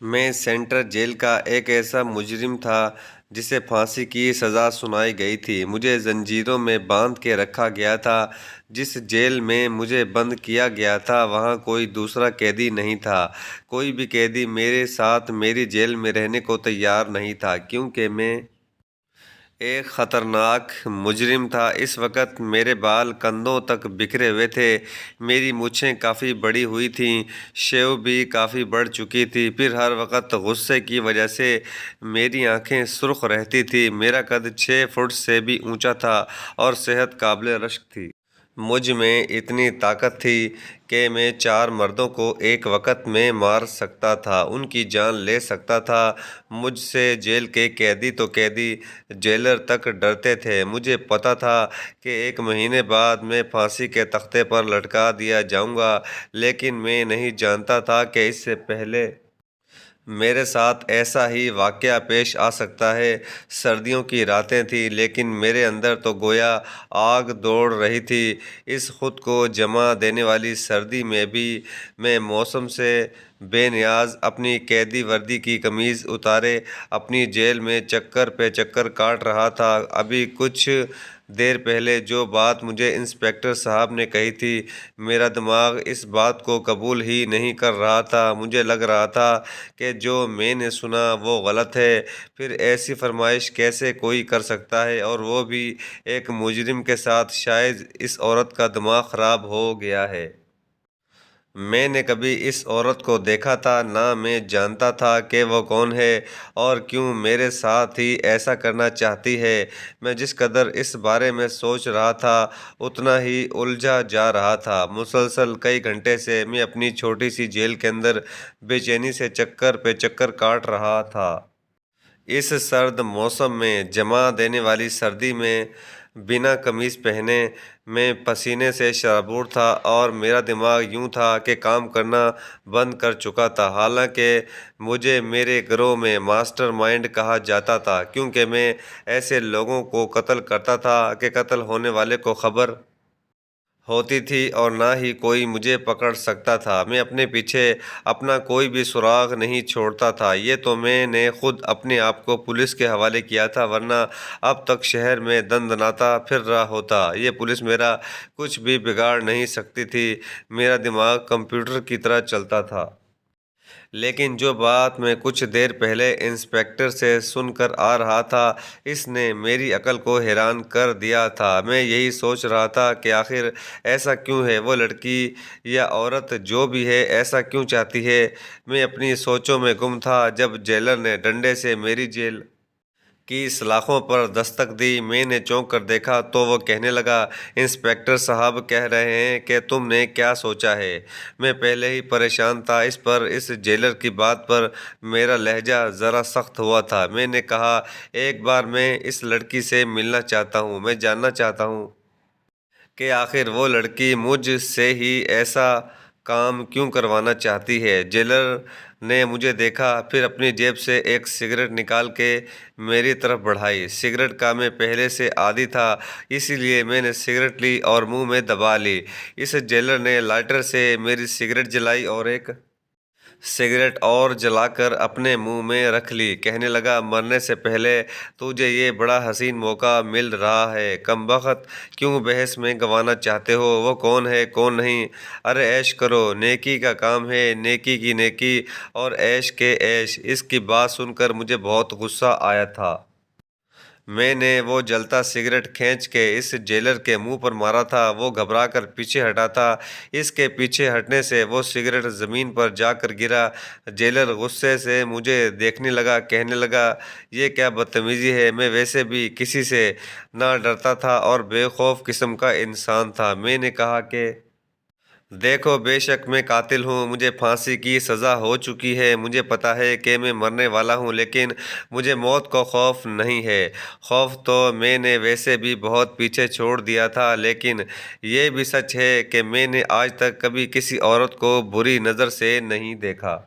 میں central jail کا ایک ایسا مجرم تھا جسے پھانسی کی سزا سنائی گئی تھی۔ مجھے زنجیروں میں باندھ کے رکھا گیا تھا۔ جس جیل میں مجھے بند کیا گیا تھا وہاں کوئی دوسرا قیدی نہیں تھا۔ کوئی بھی قیدی میرے ساتھ میری جیل میں رہنے کو تیار نہیں تھا کیونکہ میں ایک خطرناک مجرم تھا۔ اس وقت میرے بال کندھوں تک بکھرے ہوئے تھے، میری مونچھیں کافی بڑی ہوئی تھیں، شیو بھی کافی بڑھ چکی تھی۔ پھر ہر وقت غصے کی وجہ سے میری آنکھیں سرخ رہتی تھیں۔ میرا قد 6 فٹ سے بھی اونچا تھا اور صحت قابل رشک تھی۔ مجھ میں اتنی طاقت تھی کہ میں 4 مردوں کو ایک وقت میں مار سکتا تھا، ان کی جان لے سکتا تھا۔ مجھ سے جیل کے قیدی تو قیدی جیلر تک ڈرتے تھے۔ مجھے پتہ تھا کہ 1 مہینے بعد میں پھانسی کے تختے پر لٹکا دیا جاؤں گا، لیکن میں نہیں جانتا تھا کہ اس سے پہلے میرے ساتھ ایسا ہی واقعہ پیش آ سکتا ہے۔ سردیوں کی راتیں تھیں لیکن میرے اندر تو گویا آگ دوڑ رہی تھی۔ اس خود کو جما دینے والی سردی میں بھی میں موسم سے بے نیاز اپنی قیدی وردی کی قمیض اتارے اپنی جیل میں چکر پہ چکر کاٹ رہا تھا۔ ابھی کچھ دیر پہلے جو بات مجھے انسپکٹر صاحب نے کہی تھی، میرا دماغ اس بات کو قبول ہی نہیں کر رہا تھا۔ مجھے لگ رہا تھا کہ جو میں نے سنا وہ غلط ہے۔ پھر ایسی فرمائش کیسے کوئی کر سکتا ہے، اور وہ بھی ایک مجرم کے ساتھ؟ شاید اس عورت کا دماغ خراب ہو گیا ہے۔ میں نے کبھی اس عورت کو دیکھا تھا، نہ میں جانتا تھا کہ وہ کون ہے اور کیوں میرے ساتھ ہی ایسا کرنا چاہتی ہے۔ میں جس قدر اس بارے میں سوچ رہا تھا اتنا ہی الجھا جا رہا تھا۔ مسلسل کئی گھنٹے سے میں اپنی چھوٹی سی جیل کے اندر بے چینی سے چکر پہ چکر کاٹ رہا تھا۔ اس سرد موسم میں، جما دینے والی سردی میں، بنا قمیض پہنے میں پسینے سے شرابور تھا اور میرا دماغ یوں تھا کہ کام کرنا بند کر چکا تھا۔ حالانکہ مجھے میرے گروہ میں ماسٹر مائنڈ کہا جاتا تھا کیونکہ میں ایسے لوگوں کو قتل کرتا تھا کہ قتل ہونے والے کو خبر ہوتی تھی اور نہ ہی کوئی مجھے پکڑ سکتا تھا۔ میں اپنے پیچھے اپنا کوئی بھی سراغ نہیں چھوڑتا تھا۔ یہ تو میں نے خود اپنے آپ کو پولیس کے حوالے کیا تھا، ورنہ اب تک شہر میں دندناتا پھر رہا ہوتا۔ یہ پولیس میرا کچھ بھی بگاڑ نہیں سکتی تھی، میرا دماغ کمپیوٹر کی طرح چلتا تھا۔ لیکن جو بات میں کچھ دیر پہلے انسپکٹر سے سن کر آ رہا تھا اس نے میری عقل کو حیران کر دیا تھا۔ میں یہی سوچ رہا تھا کہ آخر ایسا کیوں ہے، وہ لڑکی یا عورت جو بھی ہے ایسا کیوں چاہتی ہے۔ میں اپنی سوچوں میں گم تھا جب جیلر نے ڈنڈے سے میری جیل کی سلاخوں پر دستک دی۔ میں نے چونک کر دیکھا تو وہ کہنے لگا، انسپکٹر صاحب کہہ رہے ہیں کہ تم نے کیا سوچا ہے؟ میں پہلے ہی پریشان تھا، اس جیلر کی بات پر میرا لہجہ ذرا سخت ہوا تھا۔ میں نے کہا، ایک بار میں اس لڑکی سے ملنا چاہتا ہوں۔ میں جاننا چاہتا ہوں کہ آخر وہ لڑکی مجھ سے ہی ایسا کام کیوں کروانا چاہتی ہے۔ جیلر نے مجھے دیکھا، پھر اپنی جیب سے ایک سگریٹ نکال کے میری طرف بڑھائی۔ سگریٹ کا میں پہلے سے عادی تھا، اسی لیے میں نے سگریٹ لی اور منہ میں دبا لی۔ اس جیلر نے لائٹر سے میری سگریٹ جلائی اور ایک سگریٹ اور جلا کر اپنے منہ میں رکھ لی۔ کہنے لگا، مرنے سے پہلے تجھے یہ بڑا حسین موقع مل رہا ہے، کم بخت کیوں بحث میں گنوانا چاہتے ہو؟ وہ کون ہے کون نہیں؟ ارے عیش کرو، نیکی کا کام ہے، نیکی کی نیکی اور عیش کے عیش۔ اس کی بات سن کر مجھے بہت غصہ آیا تھا۔ میں نے وہ جلتا سگریٹ کھینچ کے اس جیلر کے منہ پر مارا تھا۔ وہ گھبرا کر پیچھے ہٹا تھا، اس کے پیچھے ہٹنے سے وہ سگریٹ زمین پر جا کر گرا۔ جیلر غصے سے مجھے دیکھنے لگا، کہنے لگا، یہ کیا بدتمیزی ہے؟ میں ویسے بھی کسی سے نہ ڈرتا تھا اور بے خوف قسم کا انسان تھا۔ میں نے کہا کہ دیکھو، بے شک میں قاتل ہوں، مجھے پھانسی کی سزا ہو چکی ہے، مجھے پتہ ہے کہ میں مرنے والا ہوں، لیکن مجھے موت کا خوف نہیں ہے۔ خوف تو میں نے ویسے بھی بہت پیچھے چھوڑ دیا تھا، لیکن یہ بھی سچ ہے کہ میں نے آج تک کبھی کسی عورت کو بری نظر سے نہیں دیکھا۔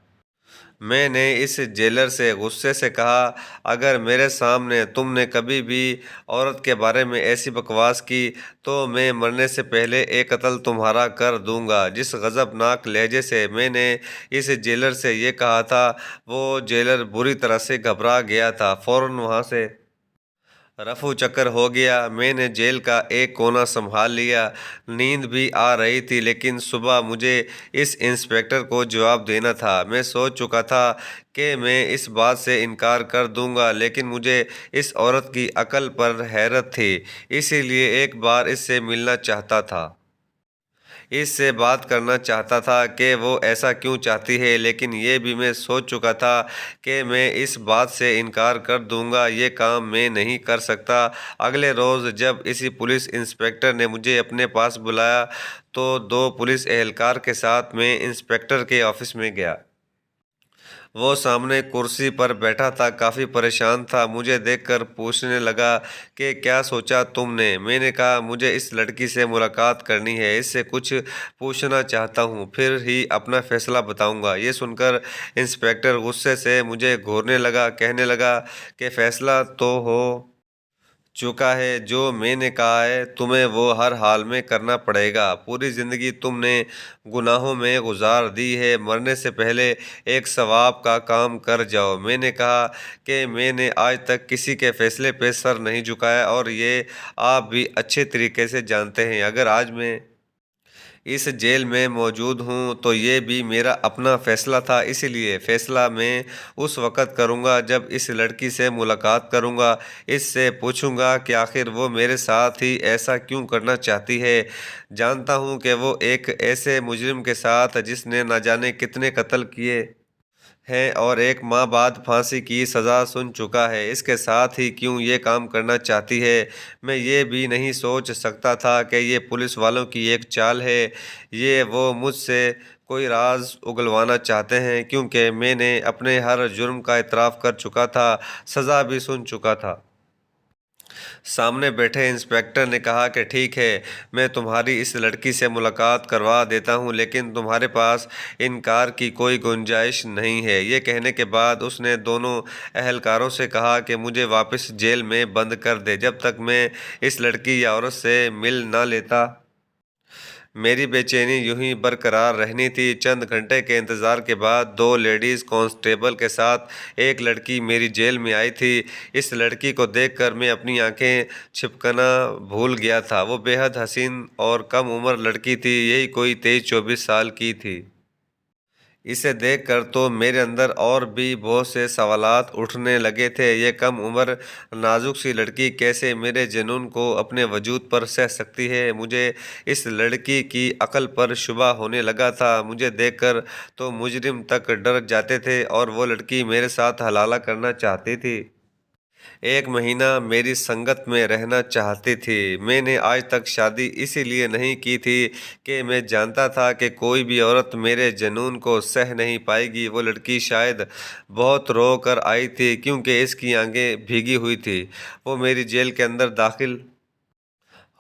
میں نے اس جیلر سے غصے سے کہا، اگر میرے سامنے تم نے کبھی بھی عورت کے بارے میں ایسی بکواس کی تو میں مرنے سے پہلے ایک قتل تمہارا کر دوں گا۔ جس غضبناک لہجے سے میں نے اس جیلر سے یہ کہا تھا، وہ جیلر بری طرح سے گھبرا گیا تھا، فوراً وہاں سے رفو چکر ہو گیا۔ میں نے جیل کا ایک کونا سنبھال لیا۔ نیند بھی آ رہی تھی، لیکن صبح مجھے اس انسپکٹر کو جواب دینا تھا۔ میں سوچ چکا تھا کہ میں اس بات سے انکار کر دوں گا، لیکن مجھے اس عورت کی عقل پر حیرت تھی، اسی لیے ایک بار اس سے ملنا چاہتا تھا۔ اس سے بات کرنا چاہتا تھا کہ وہ ایسا کیوں چاہتی ہے، لیکن یہ بھی میں سوچ چکا تھا کہ میں اس بات سے انکار کر دوں گا، یہ کام میں نہیں کر سکتا۔ اگلے روز جب اسی پولیس انسپکٹر نے مجھے اپنے پاس بلایا تو 2 پولیس اہلکار کے ساتھ میں انسپکٹر کے آفس میں گیا۔ وہ سامنے کرسی پر بیٹھا تھا، کافی پریشان تھا۔ مجھے دیکھ کر پوچھنے لگا کہ کیا سوچا تم نے؟ میں نے کہا، مجھے اس لڑکی سے ملاقات کرنی ہے، اس سے کچھ پوچھنا چاہتا ہوں، پھر ہی اپنا فیصلہ بتاؤں گا۔ یہ سن کر انسپکٹر غصے سے مجھے گھورنے لگا، کہنے لگا کہ فیصلہ تو ہو چکا ہے، جو میں نے کہا ہے تمہیں وہ ہر حال میں کرنا پڑے گا۔ پوری زندگی تم نے گناہوں میں گزار دی ہے، مرنے سے پہلے ایک ثواب کا کام کر جاؤ۔ میں نے کہا کہ میں نے آج تک کسی کے فیصلے پہ سر نہیں جھکایا، اور یہ آپ بھی اچھے طریقے سے جانتے ہیں۔ اگر آج میں اس جیل میں موجود ہوں تو یہ بھی میرا اپنا فیصلہ تھا، اسی لیے فیصلہ میں اس وقت کروں گا جب اس لڑکی سے ملاقات کروں گا، اس سے پوچھوں گا کہ آخر وہ میرے ساتھ ہی ایسا کیوں کرنا چاہتی ہے۔ جانتا ہوں کہ وہ ایک ایسے مجرم کے ساتھ جس نے نہ جانے کتنے قتل کیے ہیں اور ایک ماہ بعد پھانسی کی سزا سن چکا ہے، اس کے ساتھ ہی کیوں یہ کام کرنا چاہتی ہے۔ میں یہ بھی نہیں سوچ سکتا تھا کہ یہ پولیس والوں کی ایک چال ہے، یہ وہ مجھ سے کوئی راز اگلوانا چاہتے ہیں، کیونکہ میں نے اپنے ہر جرم کا اعتراف کر چکا تھا، سزا بھی سن چکا تھا۔ سامنے بیٹھے انسپکٹر نے کہا کہ ٹھیک ہے، میں تمہاری اس لڑکی سے ملاقات کروا دیتا ہوں، لیکن تمہارے پاس انکار کی کوئی گنجائش نہیں ہے۔ یہ کہنے کے بعد اس نے دونوں اہلکاروں سے کہا کہ مجھے واپس جیل میں بند کر دے، جب تک میں اس لڑکی یا عورت سے مل نہ لیتا۔ میری بے چینی یوں ہی برقرار رہنی تھی۔ چند گھنٹے کے انتظار کے بعد 2 لیڈیز کانسٹیبل کے ساتھ ایک لڑکی میری جیل میں آئی تھی۔ اس لڑکی کو دیکھ کر میں اپنی آنکھیں چھپکنا بھول گیا تھا۔ وہ بے حد حسین اور کم عمر لڑکی تھی، یہی کوئی 23-24 سال کی تھی۔ اسے دیکھ کر تو میرے اندر اور بھی بہت سے سوالات اٹھنے لگے تھے۔ یہ کم عمر نازک سی لڑکی کیسے میرے جنون کو اپنے وجود پر سہ سکتی ہے؟ مجھے اس لڑکی کی عقل پر شبہ ہونے لگا تھا۔ مجھے دیکھ کر تو مجرم تک ڈر جاتے تھے، اور وہ لڑکی میرے ساتھ حلالہ کرنا چاہتی تھی۔ 1 مہینہ میری سنگت میں رہنا چاہتی تھی۔ میں نے آج تک شادی اسی لیے نہیں کی تھی کہ میں جانتا تھا کہ کوئی بھی عورت میرے جنون کو سہ نہیں پائے گی۔ وہ لڑکی شاید بہت رو کر آئی تھی، کیونکہ اس کی آنکھیں بھیگی ہوئی تھیں۔ وہ میری جیل کے اندر داخل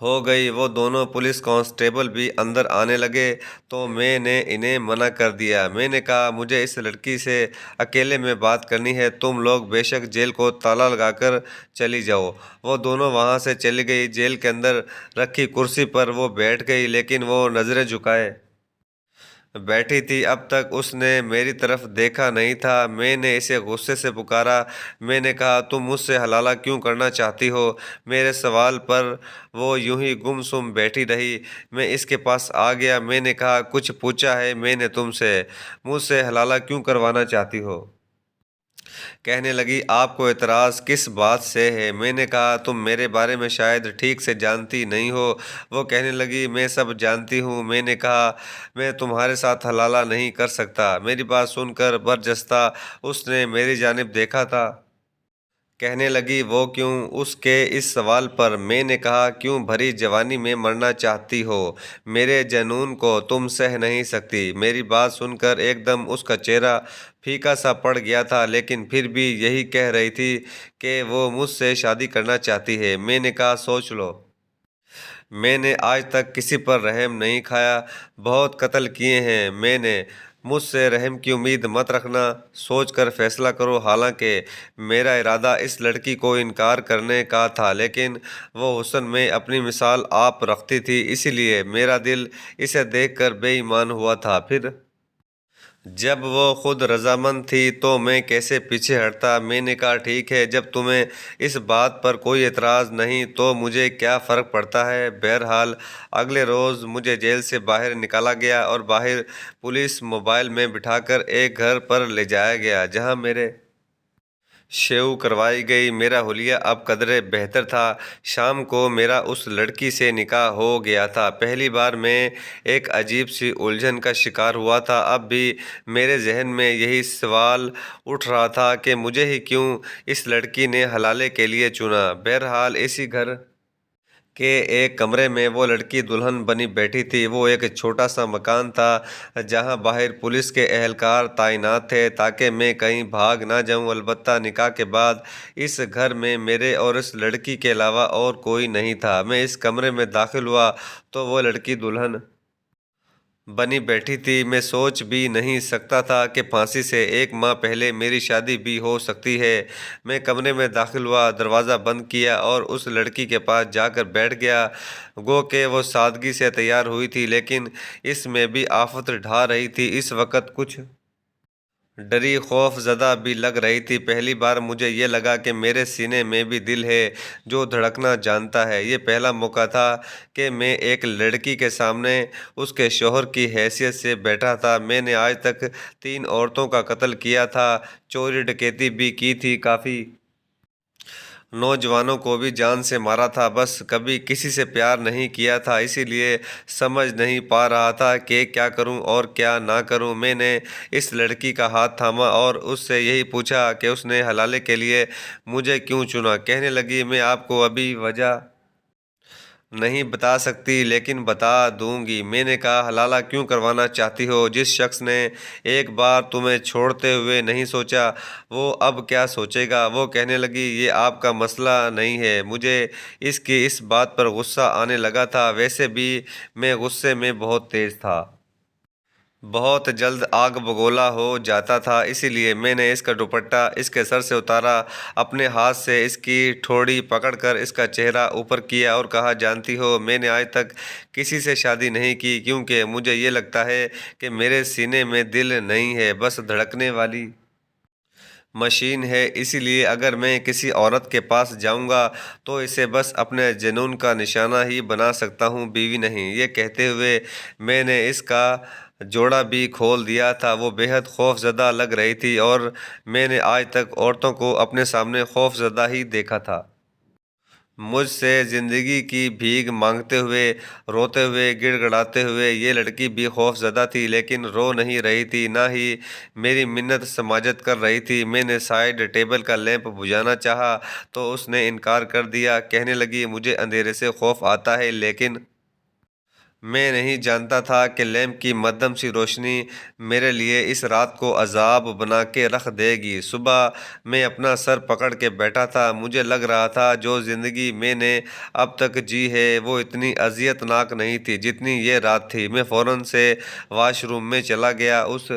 ہو گئی۔ وہ دونوں پولیس کانسٹیبل بھی اندر آنے لگے تو میں نے انہیں منع کر دیا۔ میں نے کہا، مجھے اس لڑکی سے اکیلے میں بات کرنی ہے، تم لوگ بے شک جیل کو تالا لگا کر چلی جاؤ۔ وہ دونوں وہاں سے چلی گئی۔ جیل کے اندر رکھی کرسی پر وہ بیٹھ گئی، لیکن وہ نظریں جھکائے بیٹھی تھی۔ اب تک اس نے میری طرف دیکھا نہیں تھا۔ میں نے اسے غصے سے پکارا۔ میں نے کہا، تم مجھ سے حلالہ کیوں کرنا چاہتی ہو؟ میرے سوال پر وہ یوں ہی گم سم بیٹھی رہی۔ میں اس کے پاس آ گیا۔ میں نے کہا، کچھ پوچھا ہے میں نے تم سے؟ مجھ سے حلالہ کیوں کروانا چاہتی ہو؟ کہنے لگی، آپ کو اعتراض کس بات سے ہے؟ میں نے کہا، تم میرے بارے میں شاید ٹھیک سے جانتی نہیں ہو۔ وہ کہنے لگی، میں سب جانتی ہوں۔ میں نے کہا، میں تمہارے ساتھ حلالہ نہیں کر سکتا۔ میری بات سن کر برجستہ اس نے میری جانب دیکھا تھا۔ کہنے لگی، وہ کیوں؟ اس کے اس سوال پر میں نے کہا، کیوں بھری جوانی میں مرنا چاہتی ہو؟ میرے جنون کو تم سہ نہیں سکتی۔ میری بات سن کر ایک دم اس کا چہرہ پھیکا سا پڑ گیا تھا، لیکن پھر بھی یہی کہہ رہی تھی کہ وہ مجھ سے شادی کرنا چاہتی ہے۔ میں نے کہا، سوچ لو۔ میں نے آج تک کسی پر رحم نہیں کھایا، بہت قتل کیے ہیں میں نے، مجھ سے رحم کی امید مت رکھنا، سوچ کر فیصلہ کرو۔ حالانکہ میرا ارادہ اس لڑکی کو انکار کرنے کا تھا، لیکن وہ حسن میں اپنی مثال آپ رکھتی تھی، اسی لیے میرا دل اسے دیکھ کر بے ایمان ہوا تھا۔ پھر جب وہ خود رضامند تھی تو میں کیسے پیچھے ہٹتا؟ میں نے کہا ٹھیک ہے، جب تمہیں اس بات پر کوئی اعتراض نہیں تو مجھے کیا فرق پڑتا ہے۔ بہرحال اگلے روز مجھے جیل سے باہر نکالا گیا اور باہر پولیس موبائل میں بٹھا کر ایک گھر پر لے جایا گیا جہاں میرے شیو کروائی گئی۔ میرا حلیہ اب قدرے بہتر تھا۔ شام کو میرا اس لڑکی سے نکاح ہو گیا تھا۔ پہلی بار میں ایک عجیب سی الجھن کا شکار ہوا تھا۔ اب بھی میرے ذہن میں یہی سوال اٹھ رہا تھا کہ مجھے ہی کیوں اس لڑکی نے حلالے کے لیے چنا۔ بہرحال اسی گھر کے ایک کمرے میں وہ لڑکی دلہن بنی بیٹھی تھی۔ وہ ایک چھوٹا سا مکان تھا جہاں باہر پولیس کے اہلکار تعینات تھے تاکہ میں کہیں بھاگ نہ جاؤں۔ البتہ نکاح کے بعد اس گھر میں میرے اور اس لڑکی کے علاوہ اور کوئی نہیں تھا۔ میں اس کمرے میں داخل ہوا تو وہ لڑکی دلہن بنی بیٹھی تھی۔ میں سوچ بھی نہیں سکتا تھا کہ پھانسی سے ایک ماہ پہلے میری شادی بھی ہو سکتی ہے۔ میں کمرے میں داخل ہوا، دروازہ بند کیا اور اس لڑکی کے پاس جا کر بیٹھ گیا۔ گو کہ وہ سادگی سے تیار ہوئی تھی، لیکن اس میں بھی آفت ڈھا رہی تھی۔ اس وقت کچھ ڈری، خوف زدہ بھی لگ رہی تھی۔ پہلی بار مجھے یہ لگا کہ میرے سینے میں بھی دل ہے جو دھڑکنا جانتا ہے۔ یہ پہلا موقع تھا کہ میں ایک لڑکی کے سامنے اس کے شوہر کی حیثیت سے بیٹھا تھا۔ میں نے آج تک 3 عورتوں کا قتل کیا تھا، چوری ڈکیتی بھی کی تھی، کافی نوجوانوں کو بھی جان سے مارا تھا، بس کبھی کسی سے پیار نہیں کیا تھا۔ اسی لیے سمجھ نہیں پا رہا تھا کہ کیا کروں اور کیا نہ کروں۔ میں نے اس لڑکی کا ہاتھ تھاما اور اس سے یہی پوچھا کہ اس نے حلالے کے لیے مجھے کیوں چنا۔ کہنے لگی میں آپ کو ابھی وجہ نہیں بتا سکتی، لیکن بتا دوں گی۔ میں نے کہا حلالہ کیوں کروانا چاہتی ہو؟ جس شخص نے ایک بار تمہیں چھوڑتے ہوئے نہیں سوچا وہ اب کیا سوچے گا؟ وہ کہنے لگی یہ آپ کا مسئلہ نہیں ہے۔ مجھے اس کی اس بات پر غصہ آنے لگا تھا۔ ویسے بھی میں غصے میں بہت تیز تھا، بہت جلد آگ بگولا ہو جاتا تھا، اسی لیے میں نے اس کا دوپٹہ اس کے سر سے اتارا، اپنے ہاتھ سے اس کی ٹھوڑی پکڑ کر اس کا چہرہ اوپر کیا اور کہا جانتی ہو میں نے آج تک کسی سے شادی نہیں کی، کیونکہ مجھے یہ لگتا ہے کہ میرے سینے میں دل نہیں ہے، بس دھڑکنے والی مشین ہے۔ اسی لیے اگر میں کسی عورت کے پاس جاؤں گا تو اسے بس اپنے جنون کا نشانہ ہی بنا سکتا ہوں، بیوی نہیں۔ یہ کہتے ہوئے میں نے اس کا جوڑا بھی کھول دیا تھا۔ وہ بے حد خوف زدہ لگ رہی تھی اور میں نے آج تک عورتوں کو اپنے سامنے خوف زدہ ہی دیکھا تھا۔ مجھ سے زندگی کی بھیک مانگتے ہوئے، روتے ہوئے، گڑ گڑاتے ہوئے یہ لڑکی بھی خوف زدہ تھی، لیکن رو نہیں رہی تھی، نہ ہی میری منت سماجت کر رہی تھی۔ میں نے سائیڈ ٹیبل کا لیمپ بجھانا چاہا تو اس نے انکار کر دیا۔ کہنے لگی مجھے اندھیرے سے خوف آتا ہے، لیکن میں نہیں جانتا تھا کہ لیمپ کی مدھم سی روشنی میرے لیے اس رات کو عذاب بنا کے رکھ دے گی۔ صبح میں اپنا سر پکڑ کے بیٹھا تھا، مجھے لگ رہا تھا جو زندگی میں نے اب تک جی ہے وہ اتنی اذیت ناک نہیں تھی جتنی یہ رات تھی۔ میں فوراً سے واش روم میں چلا گیا، اس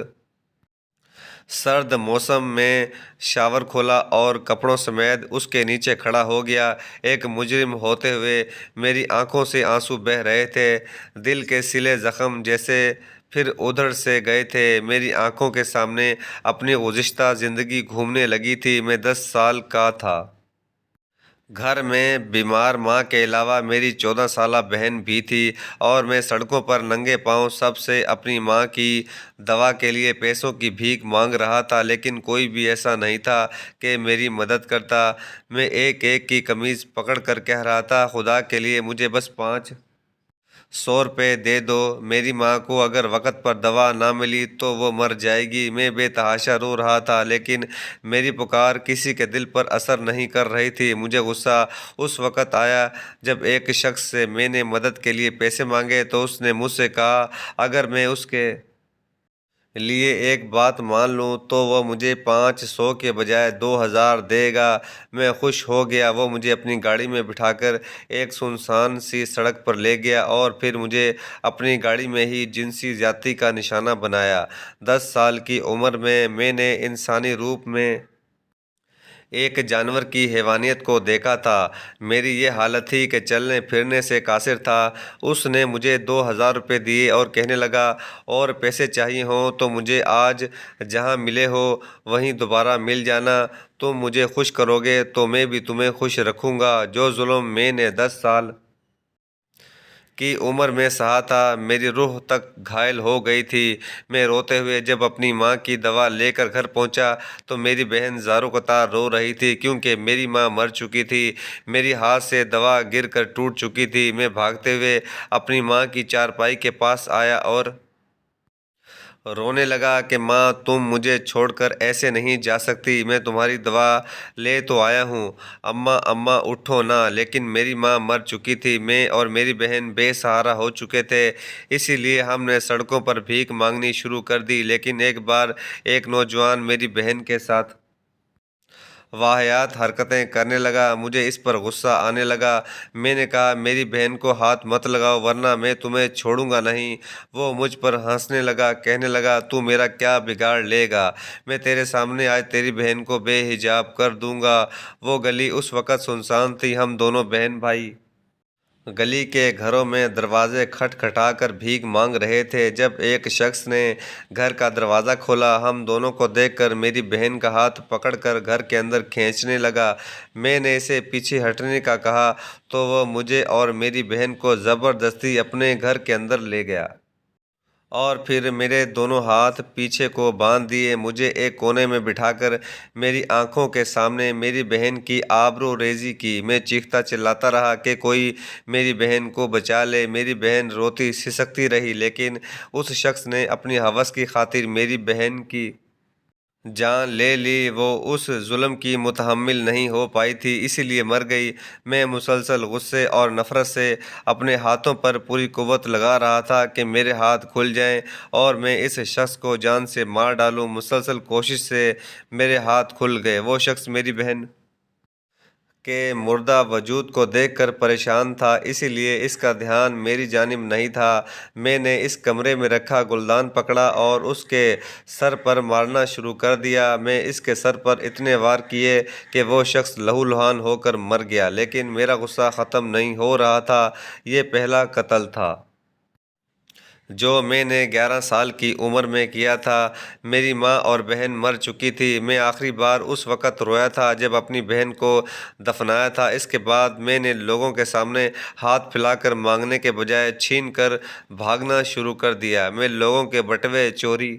سرد موسم میں شاور کھولا اور کپڑوں سمیت اس کے نیچے کھڑا ہو گیا۔ ایک مجرم ہوتے ہوئے میری آنکھوں سے آنسو بہہ رہے تھے، دل کے سلے زخم جیسے پھر ادھر سے گئے تھے۔ میری آنکھوں کے سامنے اپنی گزشتہ زندگی گھومنے لگی تھی۔ میں 10 سال کا تھا۔ گھر میں بیمار ماں کے علاوہ میری 14 سالہ بہن بھی تھی اور میں سڑکوں پر ننگے پاؤں سب سے اپنی ماں کی دوا کے لیے پیسوں کی بھیک مانگ رہا تھا، لیکن کوئی بھی ایسا نہیں تھا کہ میری مدد کرتا۔ میں ایک ایک کی قمیض پکڑ کر کہہ رہا تھا خدا کے لیے مجھے بس 500 روپے دے دو، میری ماں کو اگر وقت پر دوا نہ ملی تو وہ مر جائے گی۔ میں بے تحاشا رو رہا تھا، لیکن میری پکار کسی کے دل پر اثر نہیں کر رہی تھی۔ مجھے غصہ اس وقت آیا جب ایک شخص سے میں نے مدد کے لیے پیسے مانگے تو اس نے مجھ سے کہا اگر میں اس کے لیے ایک بات مان لوں تو وہ مجھے 500 کے بجائے 2000 دے گا۔ میں خوش ہو گیا۔ وہ مجھے اپنی گاڑی میں بٹھا کر ایک سنسان سی سڑک پر لے گیا اور پھر مجھے اپنی گاڑی میں ہی جنسی زیادتی کا نشانہ بنایا۔ 10 سال کی عمر میں میں نے انسانی روپ میں ایک جانور کی حیوانیت کو دیکھا تھا۔ میری یہ حالت تھی کہ چلنے پھرنے سے قاصر تھا۔ اس نے مجھے 2000 روپے دیے اور کہنے لگا، اور پیسے چاہیے ہوں تو مجھے آج جہاں ملے ہو وہیں دوبارہ مل جانا۔ تم مجھے خوش کرو گے تو میں بھی تمہیں خوش رکھوں گا۔ جو ظلم میں نے 10 سال کی عمر میں سہا تھا، میری روح تک گھائل ہو گئی تھی۔ میں روتے ہوئے جب اپنی ماں کی دوا لے کر گھر پہنچا تو میری بہن زاروں قطار رو رہی تھی کیونکہ میری ماں مر چکی تھی۔ میری ہاتھ سے دوا گر کر ٹوٹ چکی تھی۔ میں بھاگتے ہوئے اپنی ماں کی چارپائی کے پاس آیا اور رونے لگا کہ ماں، تم مجھے چھوڑ کر ایسے نہیں جا سکتی۔ میں تمہاری دوا لے تو آیا ہوں۔ اماں اماں اٹھو نا۔ لیکن میری ماں مر چکی تھی۔ میں اور میری بہن بے سہارا ہو چکے تھے، اسی لیے ہم نے سڑکوں پر بھیک مانگنی شروع کر دی۔ لیکن ایک بار ایک نوجوان میری بہن کے ساتھ واہیات حرکتیں کرنے لگا۔ مجھے اس پر غصہ آنے لگا۔ میں نے کہا، میری بہن کو ہاتھ مت لگاؤ ورنہ میں تمہیں چھوڑوں گا نہیں۔ وہ مجھ پر ہنسنے لگا، کہنے لگا، تو میرا کیا بگاڑ لے گا؟ میں تیرے سامنے آج تیری بہن کو بے حجاب کر دوں گا۔ وہ گلی اس وقت سنسان تھی۔ ہم دونوں بہن بھائی گلی کے گھروں میں دروازے کھٹ کھٹا کر بھیک مانگ رہے تھے۔ جب ایک شخص نے گھر کا دروازہ کھولا، ہم دونوں کو دیکھ کر میری بہن کا ہاتھ پکڑ کر گھر کے اندر کھینچنے لگا۔ میں نے اسے پیچھے ہٹنے کا کہا تو وہ مجھے اور میری بہن کو زبردستی اپنے گھر کے اندر لے گیا اور پھر میرے دونوں ہاتھ پیچھے کو باندھ دیے۔ مجھے ایک کونے میں بٹھا کر میری آنکھوں کے سامنے میری بہن کی آبرو ریزی کی۔ میں چیختا چلاتا رہا کہ کوئی میری بہن کو بچا لے۔ میری بہن روتی سسکتی رہی، لیکن اس شخص نے اپنی ہوس کی خاطر میری بہن کی جان لے لی۔ وہ اس ظلم کی متحمل نہیں ہو پائی تھی، اسی لیے مر گئی۔ میں مسلسل غصے اور نفرت سے اپنے ہاتھوں پر پوری قوت لگا رہا تھا کہ میرے ہاتھ کھل جائیں اور میں اس شخص کو جان سے مار ڈالوں۔ مسلسل کوشش سے میرے ہاتھ کھل گئے۔ وہ شخص میری بہن کے مردہ وجود کو دیکھ کر پریشان تھا، اسی لیے اس کا دھیان میری جانب نہیں تھا۔ میں نے اس کمرے میں رکھا گلدان پکڑا اور اس کے سر پر مارنا شروع کر دیا۔ میں اس کے سر پر اتنے وار کیے کہ وہ شخص لہو لہان ہو کر مر گیا، لیکن میرا غصہ ختم نہیں ہو رہا تھا۔ یہ پہلا قتل تھا جو میں نے 11 سال کی عمر میں کیا تھا۔ میری ماں اور بہن مر چکی تھی۔ میں آخری بار اس وقت رویا تھا جب اپنی بہن کو دفنایا تھا۔ اس کے بعد میں نے لوگوں کے سامنے ہاتھ پھیلا کر مانگنے کے بجائے چھین کر بھاگنا شروع کر دیا۔ میں لوگوں کے بٹوے چوری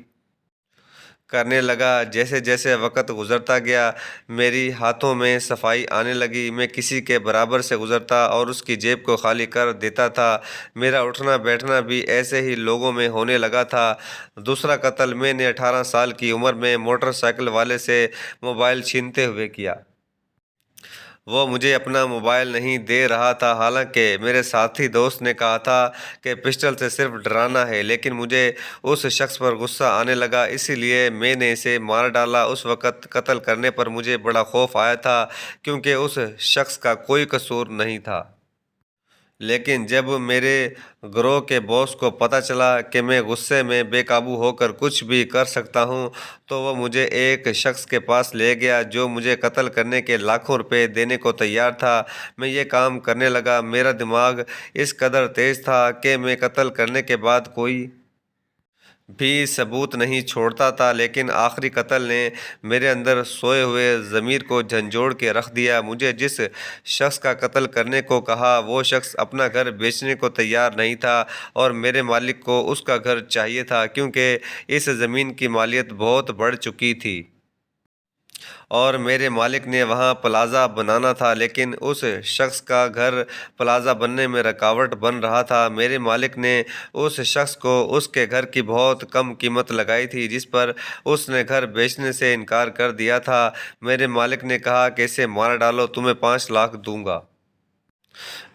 کرنے لگا۔ جیسے جیسے وقت گزرتا گیا، میری ہاتھوں میں صفائی آنے لگی۔ میں کسی کے برابر سے گزرتا اور اس کی جیب کو خالی کر دیتا تھا۔ میرا اٹھنا بیٹھنا بھی ایسے ہی لوگوں میں ہونے لگا تھا۔ دوسرا قتل میں نے 18 سال کی عمر میں موٹر سائیکل والے سے موبائل چھینتے ہوئے کیا۔ وہ مجھے اپنا موبائل نہیں دے رہا تھا، حالانکہ میرے ساتھی دوست نے کہا تھا کہ پسٹل سے صرف ڈرانا ہے، لیکن مجھے اس شخص پر غصہ آنے لگا، اسی لیے میں نے اسے مار ڈالا۔ اس وقت قتل کرنے پر مجھے بڑا خوف آیا تھا کیونکہ اس شخص کا کوئی قصور نہیں تھا۔ لیکن جب میرے گروہ کے باس کو پتہ چلا کہ میں غصے میں بے قابو ہو کر کچھ بھی کر سکتا ہوں تو وہ مجھے ایک شخص کے پاس لے گیا جو مجھے قتل کرنے کے لاکھوں روپے دینے کو تیار تھا۔ میں یہ کام کرنے لگا۔ میرا دماغ اس قدر تیز تھا کہ میں قتل کرنے کے بعد کوئی بھی ثبوت نہیں چھوڑتا تھا، لیکن آخری قتل نے میرے اندر سوئے ہوئے ضمیر کو جھنجھوڑ کے رکھ دیا۔ مجھے جس شخص کا قتل کرنے کو کہا وہ شخص اپنا گھر بیچنے کو تیار نہیں تھا اور میرے مالک کو اس کا گھر چاہیے تھا کیونکہ اس زمین کی مالیت بہت بڑھ چکی تھی اور میرے مالک نے وہاں پلازہ بنانا تھا، لیکن اس شخص کا گھر پلازہ بننے میں رکاوٹ بن رہا تھا۔ میرے مالک نے اس شخص کو اس کے گھر کی بہت کم قیمت لگائی تھی، جس پر اس نے گھر بیچنے سے انکار کر دیا تھا۔ میرے مالک نے کہا کہ اسے مار ڈالو، تمہیں 5 لاکھ دوں گا۔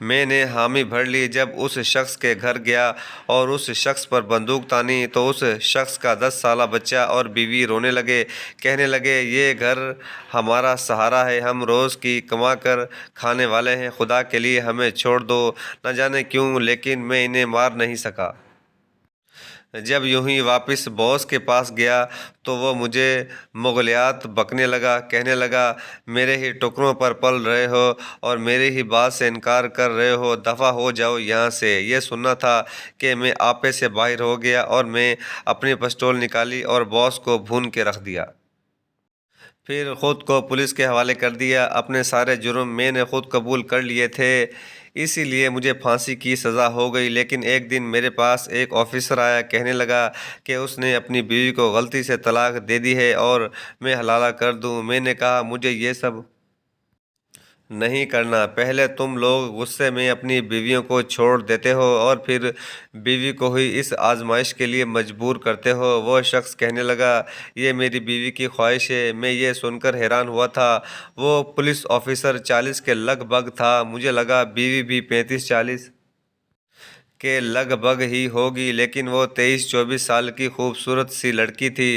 میں نے حامی بھر لی۔ جب اس شخص کے گھر گیا اور اس شخص پر بندوق تانی تو اس شخص کا 10 سالہ بچہ اور بیوی رونے لگے، کہنے لگے یہ گھر ہمارا سہارا ہے، ہم روز کی کما کر کھانے والے ہیں، خدا کے لیے ہمیں چھوڑ دو۔ نہ جانے کیوں لیکن میں انہیں مار نہیں سکا۔ جب یوں ہی واپس باس کے پاس گیا تو وہ مجھے مغلیات بکنے لگا، کہنے لگا میرے ہی ٹکڑوں پر پل رہے ہو اور میری ہی بات سے انکار کر رہے ہو، دفع ہو جاؤ یہاں سے۔ یہ سننا تھا کہ میں آپے سے باہر ہو گیا اور میں اپنی پسٹول نکالی اور باس کو بھون کے رکھ دیا۔ پھر خود کو پولیس کے حوالے کر دیا۔ اپنے سارے جرم میں نے خود قبول کر لیے تھے، اسی لیے مجھے پھانسی کی سزا ہو گئی۔ لیکن ایک دن میرے پاس ایک آفیسر آیا، کہنے لگا کہ اس نے اپنی بیوی کو غلطی سے طلاق دے دی ہے اور میں حلالہ کر دوں۔ میں نے کہا مجھے یہ سب نہیں کرنا، پہلے تم لوگ غصے میں اپنی بیویوں کو چھوڑ دیتے ہو اور پھر بیوی کو ہی اس آزمائش کے لیے مجبور کرتے ہو۔ وہ شخص کہنے لگا یہ میری بیوی کی خواہش ہے۔ میں یہ سن کر حیران ہوا تھا۔ وہ پولیس آفیسر 40 کے لگ بھگ تھا، مجھے لگا بیوی بھی 35-40 کے لگ بھگ ہی ہوگی، لیکن وہ 23-24 سال کی خوبصورت سی لڑکی تھی۔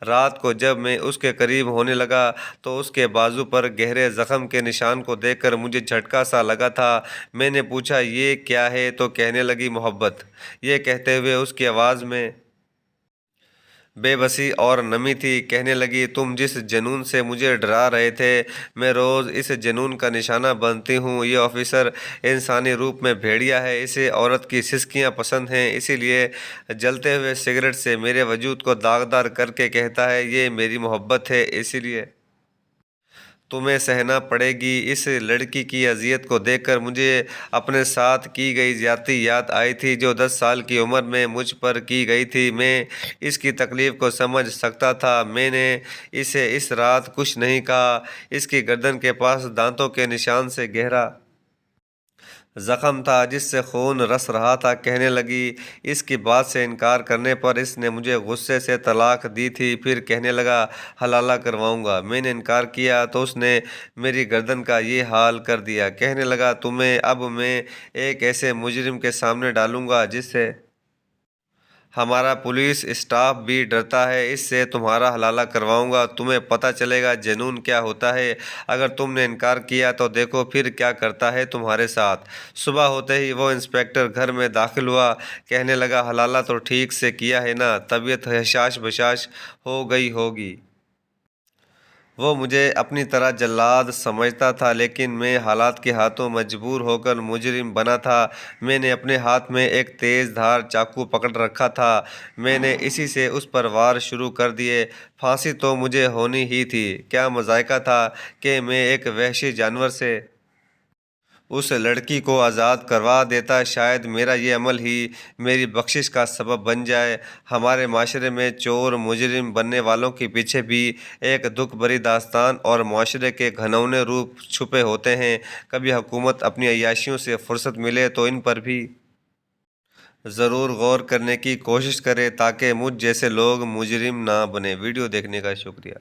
رات کو جب میں اس کے قریب ہونے لگا تو اس کے بازو پر گہرے زخم کے نشان کو دیکھ کر مجھے جھٹکا سا لگا تھا۔ میں نے پوچھا یہ کیا ہے تو کہنے لگی محبت۔ یہ کہتے ہوئے اس کی آواز میں بے بسی اور نمی تھی۔ کہنے لگی تم جس جنون سے مجھے ڈرا رہے تھے میں روز اس جنون کا نشانہ بنتی ہوں۔ یہ آفیسر انسانی روپ میں بھیڑیا ہے، اسے عورت کی سسکیاں پسند ہیں، اسی لیے جلتے ہوئے سگریٹ سے میرے وجود کو داغدار کر کے کہتا ہے یہ میری محبت ہے، اسی لیے تمہیں سہنا پڑے گی۔ اس لڑکی کی اذیت کو دیکھ کر مجھے اپنے ساتھ کی گئی زیادتی یاد آئی تھی جو 10 سال کی عمر میں مجھ پر کی گئی تھی۔ میں اس کی تکلیف کو سمجھ سکتا تھا۔ میں نے اسے اس رات کچھ نہیں کہا۔ اس کی گردن کے پاس دانتوں کے نشان سے گہرا زخم تھا جس سے خون رس رہا تھا۔ کہنے لگی اس کی بات سے انکار کرنے پر اس نے مجھے غصے سے طلاق دی تھی، پھر کہنے لگا حلالہ کرواؤں گا۔ میں نے انکار کیا تو اس نے میری گردن کا یہ حال کر دیا۔ کہنے لگا تمہیں اب میں ایک ایسے مجرم کے سامنے ڈالوں گا جس سے ہمارا پولیس اسٹاف بھی ڈرتا ہے، اس سے تمہارا حلالہ کرواؤں گا، تمہیں پتہ چلے گا جنون کیا ہوتا ہے۔ اگر تم نے انکار کیا تو دیکھو پھر کیا کرتا ہے تمہارے ساتھ۔ صبح ہوتے ہی وہ انسپکٹر گھر میں داخل ہوا، کہنے لگا حلالہ تو ٹھیک سے کیا ہے نا؟ طبیعت حشاش بشاش ہو گئی ہوگی۔ وہ مجھے اپنی طرح جلاد سمجھتا تھا لیکن میں حالات کے ہاتھوں مجبور ہو کر مجرم بنا تھا۔ میں نے اپنے ہاتھ میں ایک تیز دھار چاقو پکڑ رکھا تھا، میں نے اسی سے اس پر وار شروع کر دیے۔ پھانسی تو مجھے ہونی ہی تھی۔ کیا مذائقہ تھا کہ میں ایک وحشی جانور سے اس لڑکی کو آزاد کروا دیتا۔ شاید میرا یہ عمل ہی میری بخشش کا سبب بن جائے۔ ہمارے معاشرے میں چور مجرم بننے والوں کے پیچھے بھی ایک دکھ بھری داستان اور معاشرے کے گھناؤنے روپ چھپے ہوتے ہیں۔ کبھی حکومت اپنی عیاشیوں سے فرصت ملے تو ان پر بھی ضرور غور کرنے کی کوشش کرے تاکہ مجھ جیسے لوگ مجرم نہ بنیں۔ ویڈیو دیکھنے کا شکریہ۔